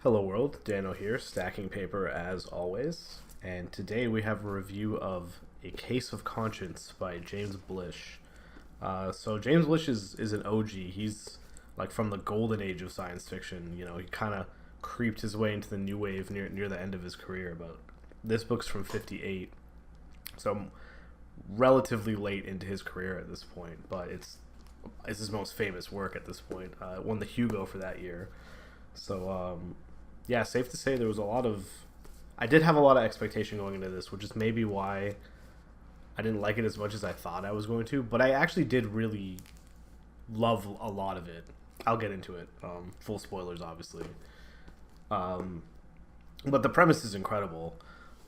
Hello world, Dano here, stacking paper as always, and today we have a review of A Case of Conscience by James Blish. So James Blish is an OG. He's like from the golden age of science fiction. You know, he kind of creeped his way into the new wave near the end of his career. But this book's from '58, so relatively late into his career at this point. But it's his most famous work at this point. It won the Hugo for that year. So yeah, safe to say there was a lot of. I did have a lot of expectation going into this, which is maybe why I didn't like it as much as I thought I was going to. But I actually did really love a lot of it. I'll get into it. Full spoilers, obviously. Um, but the premise is incredible.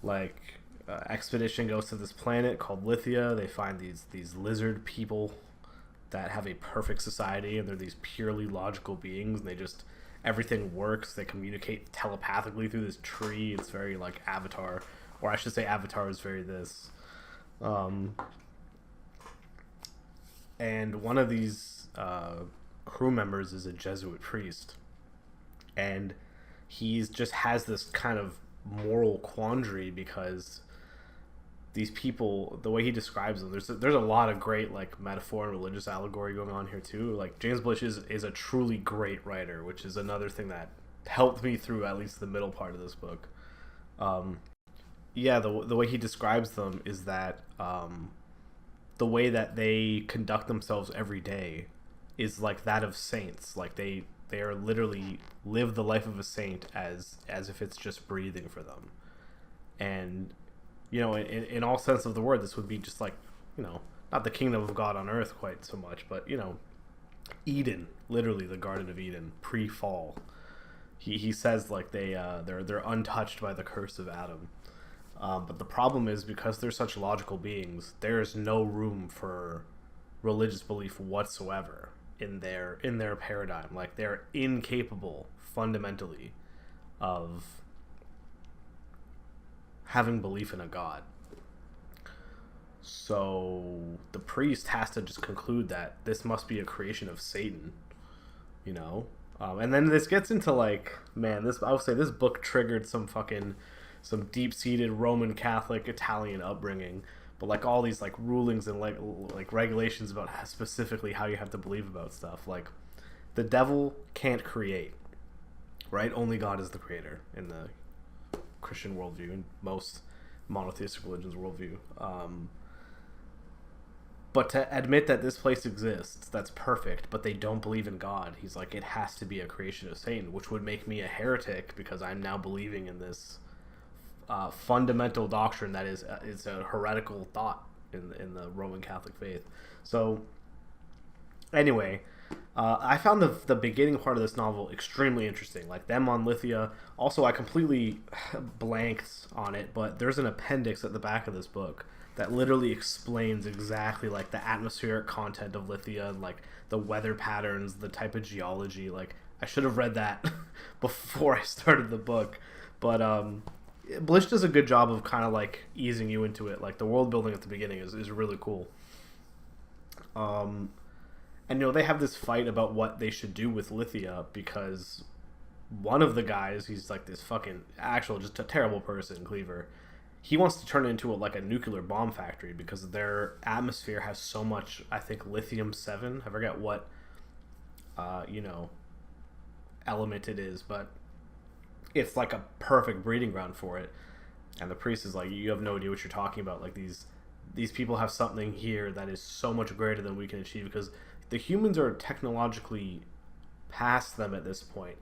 Like, expedition goes to this planet called Lithia. They find these lizard people that have a perfect society, and they're these purely logical beings, and they just everything works. They communicate telepathically through this tree. It's very like Avatar, or I should say, Avatar is very this. Um, and one of these crew members is a Jesuit priest, and he's just has this kind of moral quandary because these people, the way he describes them, there's a lot of great like metaphor and religious allegory going on here too. Like James Blish is a truly great writer, which is another thing that helped me through at least the middle part of this book. Um, yeah, the way he describes them is that the way that they conduct themselves every day is like that of saints. Like they are literally live the life of a saint as if it's just breathing for them. And you know, in all sense of the word, this would be just like, you know, not the kingdom of God on earth quite so much, but you know, Eden, literally the Garden of Eden pre-fall. He says like they're untouched by the curse of Adam. But the problem is because they're such logical beings, there is no room for religious belief whatsoever in their paradigm. Like they're incapable fundamentally of having belief in a god. So the priest has to just conclude that this must be a creation of Satan, you know. And then this gets into like, man, this I would say this book triggered some deep seated Roman Catholic Italian upbringing, but like all these like rulings and like regulations about specifically how you have to believe about stuff. Like the devil can't create, right? Only God is the creator in the Christian worldview and most monotheistic religions worldview. But to admit that this place exists, that's perfect, but they don't believe in God, he's like, it has to be a creation of Satan, which would make me a heretic because I'm now believing in this fundamental doctrine that is a heretical thought in the Roman Catholic faith. So anyway, I found the beginning part of this novel extremely interesting. Like them on Lithia. Also, I completely blanked on it, but there's an appendix at the back of this book that literally explains exactly like the atmospheric content of Lithia, like the weather patterns, the type of geology. Like I should have read that before I started the book, but Blish does a good job of kind of like easing you into it. Like the world building at the beginning is really cool. And you know they have this fight about what they should do with Lithia because one of the guys, he's like this fucking actual just a terrible person, Cleaver. He wants to turn it into like a nuclear bomb factory because their atmosphere has so much, I think, lithium-7. I forget what you know, element it is, but it's like a perfect breeding ground for it. And the priest is like, you have no idea what you're talking about. Like these people have something here that is so much greater than we can achieve because the humans are technologically past them at this point,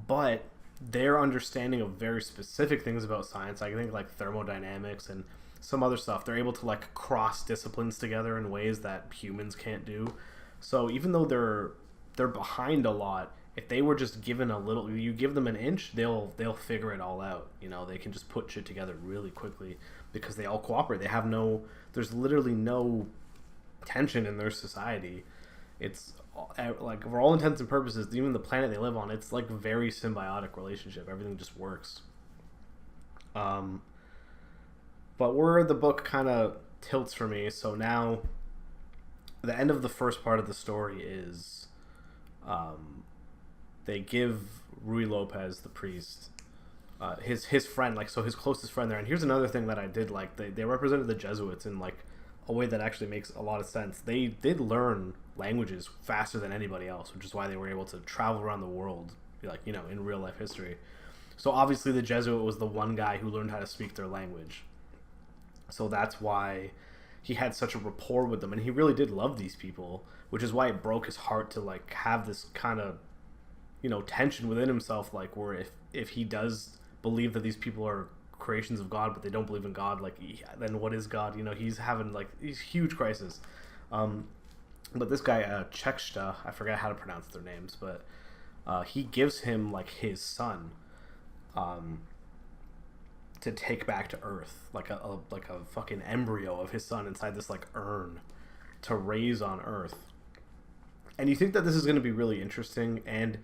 but their understanding of very specific things about science, I think like thermodynamics and some other stuff, they're able to like cross disciplines together in ways that humans can't do. So even though they're behind a lot, if they were just given a little, you give them an inch, they'll figure it all out. You know, they can just put shit together really quickly because they all cooperate. They have there's literally no tension in their society. It's like for all intents and purposes, even the planet they live on, it's like a very symbiotic relationship. Everything just works. But where the book kind of tilts for me, so now the end of the first part of the story is they give Rui Lopez, the priest, his friend, like, so his closest friend there. And here's another thing that I did like: they represented the Jesuits in like a way that actually makes a lot of sense. They did learn languages faster than anybody else, which is why they were able to travel around the world, like, you know, in real life history. So obviously the Jesuit was the one guy who learned how to speak their language. So that's why he had such a rapport with them, and he really did love these people, which is why it broke his heart to like have this kind of, you know, tension within himself, like where if he does believe that these people are creations of God, but they don't believe in God, like, then what is God? You know, he's having like these huge crises. But this guy, Chekshta, I forget how to pronounce their names, but he gives him like his son, to take back to Earth, like a fucking embryo of his son inside this like urn to raise on Earth. And you think that this is going to be really interesting, and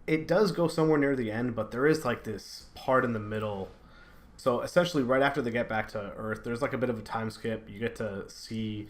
it does go somewhere near the end, but there is like this part in the middle. So essentially, right after they get back to Earth, there's like a bit of a time skip. You get to see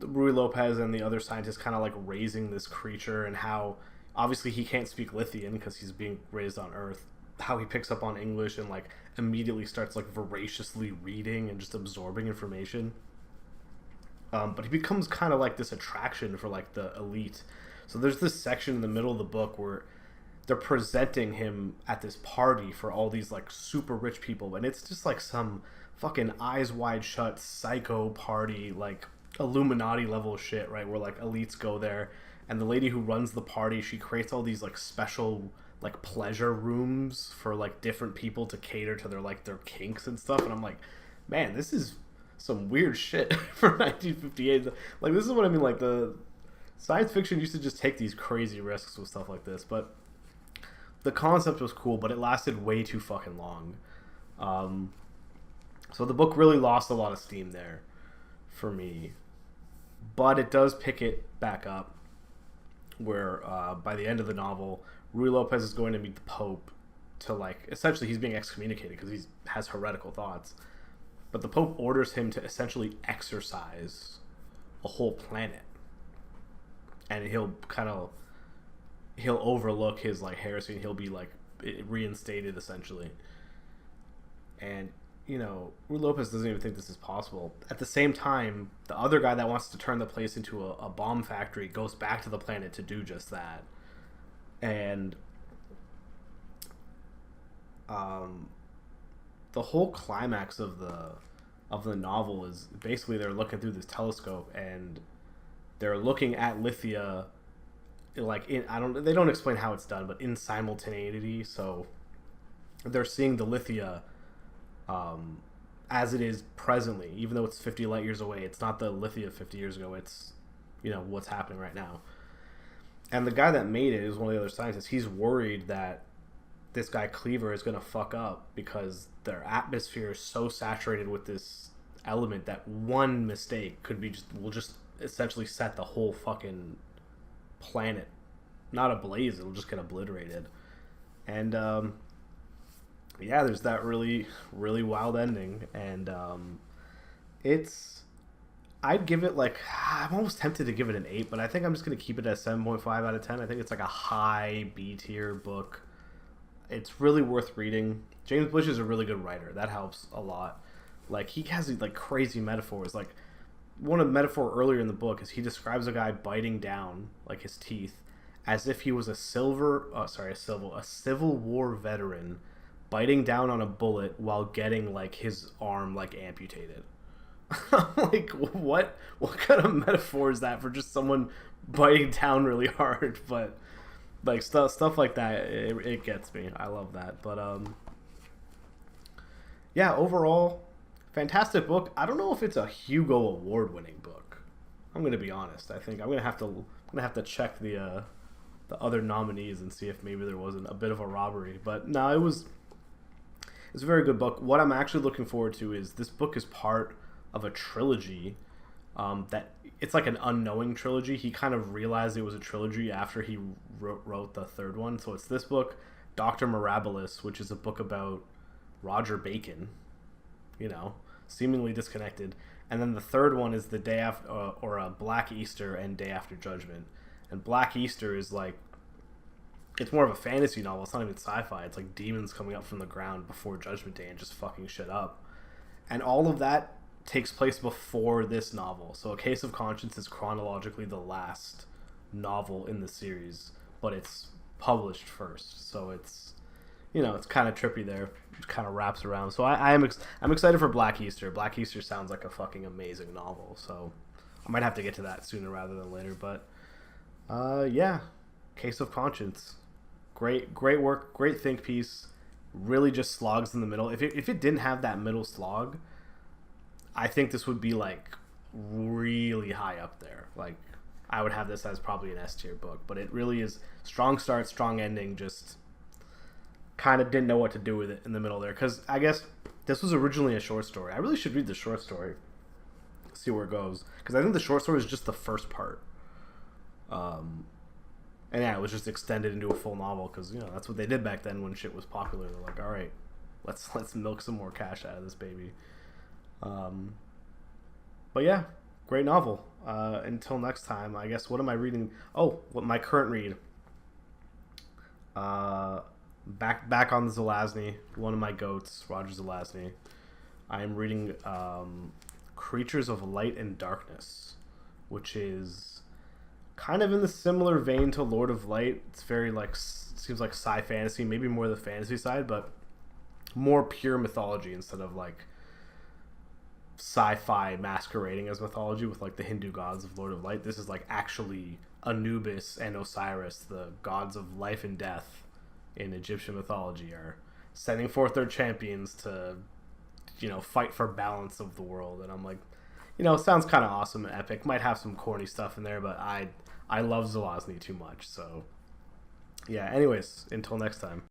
Rui Lopez and the other scientists kind of like raising this creature, and how obviously he can't speak Lithian because he's being raised on Earth. How he picks up on English and like immediately starts like voraciously reading and just absorbing information. But he becomes kind of like this attraction for like the elite. So there's this section in the middle of the book where they're presenting him at this party for all these like super rich people, and it's just like some fucking eyes wide shut psycho party, like Illuminati level shit, right? Where like elites go there, and the lady who runs the party, she creates all these like special like pleasure rooms for like different people to cater to their like their kinks and stuff. And I'm like, man, this is some weird shit for 1958. Like, this is what I mean, like the science fiction used to just take these crazy risks with stuff like this. But the concept was cool, but it lasted way too fucking long. So the book really lost a lot of steam there for me, but it does pick it back up where by the end of the novel, Rui Lopez is going to meet the Pope to, like, essentially he's being excommunicated because he has heretical thoughts. But the Pope orders him to essentially exorcise a whole planet. And he'll overlook his, like, heresy, and he'll be, like, reinstated, essentially. And, you know, Rui Lopez doesn't even think this is possible. At the same time, the other guy that wants to turn the place into a bomb factory goes back to the planet to do just that. And the whole climax of the novel is basically they're looking through this telescope and they're looking at Lithia, like they don't explain how it's done, but in simultaneity. So they're seeing the Lithia as it is presently, even though it's 50 light years away. It's not the Lithia 50 years ago. It's, you know, what's happening right now. And the guy that made it is one of the other scientists. He's worried that this guy Cleaver is going to fuck up because their atmosphere is so saturated with this element that one mistake will just essentially set the whole fucking planet not ablaze. It'll just get obliterated. And yeah, there's that really, really wild ending. And I'd give it like, I'm almost tempted to give it an 8, but I think I'm just going to keep it at 7.5 out of 10. I think it's like a high B tier book. It's really worth reading. James Blish is a really good writer. That helps a lot. Like, he has these like crazy metaphors. Like, one of the metaphor earlier in the book is he describes a guy biting down like his teeth as if he was a Civil War veteran biting down on a bullet while getting like his arm like amputated. Like, what kind of metaphor is that for just someone biting down really hard? But like stuff like that, it gets me. I love that. But yeah, overall, fantastic book. I don't know if it's a Hugo award winning book. I'm gonna be honest. I think I'm gonna have to check the other nominees and see if maybe there wasn't a bit of a robbery. But no, it's a very good book. What I'm actually looking forward to is this book is part of a trilogy that it's like an unknowing trilogy. He kind of realized it was a trilogy after he wrote the third one. So it's this book, Dr. Mirabilis, which is a book about Roger Bacon, you know, seemingly disconnected. And then the third one is the day after, or Black Easter and Day After Judgment. And Black Easter is like it's more of a fantasy novel. It's not even sci-fi. It's like demons coming up from the ground before Judgment Day and just fucking shit up. And all of that takes place before this novel. So A Case of Conscience is chronologically the last novel in the series, but it's published first. So it's, it's kind of trippy there. It kind of wraps around. So I'm excited for Black Easter. Black Easter sounds like a fucking amazing novel. So I might have to get to that sooner rather than later. But yeah, Case of Conscience, great work, great think piece. Really just slogs in the middle. If it didn't have that middle slog, I think this would be like really high up there. Like I would have this as probably an S tier book, but it really is strong start, strong ending. Just kind of didn't know what to do with it in the middle there, because I guess this was originally a short story. I really should read the short story, see where it goes, because I think the short story is just the first part. And yeah, it was just extended into a full novel because that's what they did back then when shit was popular. They're like, all right, let's milk some more cash out of this baby. But yeah, great novel. Until next time, I guess. What am I reading? Oh, what my current read? Back on the Zelazny, one of my goats, Roger Zelazny. I am reading Creatures of Light and Darkness, which is kind of in the similar vein to Lord of Light. It's very seems like sci fantasy, maybe more the fantasy side, but more pure mythology instead of like sci-fi masquerading as mythology with like the Hindu gods of Lord of Light. This is like actually Anubis and Osiris, the gods of life and death in Egyptian mythology, are sending forth their champions to fight for balance of the world. And I'm like, it sounds kind of awesome and epic. Might have some corny stuff in there, but I love Zelazny too much. So yeah, anyways, until next time.